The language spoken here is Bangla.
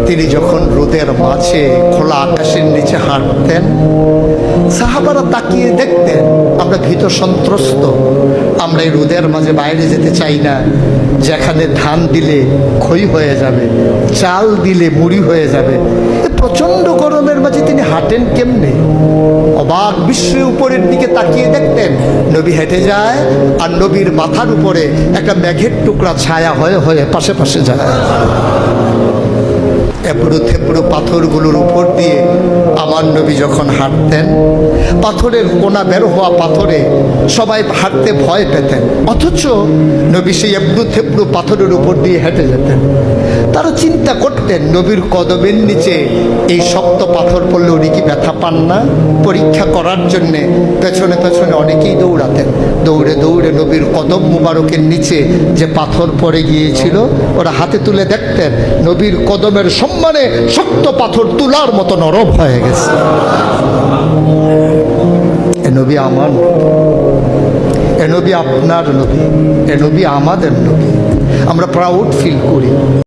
তিনি যখন রোদের মাঝে খোলা আকাশের নিচে হাঁটতেন, সাহাবারা তাকিয়ে দেখতেন আমরা ভীত সন্ত্রস্ত, আমরা এই রোদের মাঝে বাইরে যেতে চাই না, যেখানে ধান দিলে খই হয়ে যাবে, চাল দিলে মুড়ি হয়ে যাবে। প্রচন্ড গরমের মাঝে তিনি হাঁটেন কেমনে? অবাক বিশ্বে উপরের দিকে তাকিয়ে দেখতেন নবী হেঁটে যায়, আর নবীর মাথার উপরে একটা মেঘের টুকরা ছায়া হয়ে হয়ে পাশে পাশে যায়। এবড়ো থেবড়ো পাথরগুলোর উপর দিয়ে আমার নবী যখন হাঁটতেন, পাথরের কোনা বের হওয়া পাথরে সবাই হাঁটতে ভয় পেতেন, অথচ নবী সেই এবড়ো থেবড়ো পাথরের উপর দিয়ে হেঁটে যেতেন। তারা চিন্তা করতেন নবীর কদমের নিচে এই শক্ত পাথর পড়লে উনি কি ব্যথা পান না? পরীক্ষা করার জন্যে পেছনে পেছনে অনেকেই দৌড়াতেন। দৌড়ে দৌড়ে নবীর কদম মুবারকের নিচে যে পাথর পড়ে গিয়েছিল ওরা হাতে তুলে দেখতেন নবীর কদমের সম্মানে শক্ত পাথর তুলার মতো নরম হয়ে গেছে। এ নবী আমার, এ নবী আপনার নবী, এ নবী আমাদের নবী। আমরা প্রাউড ফিল করি।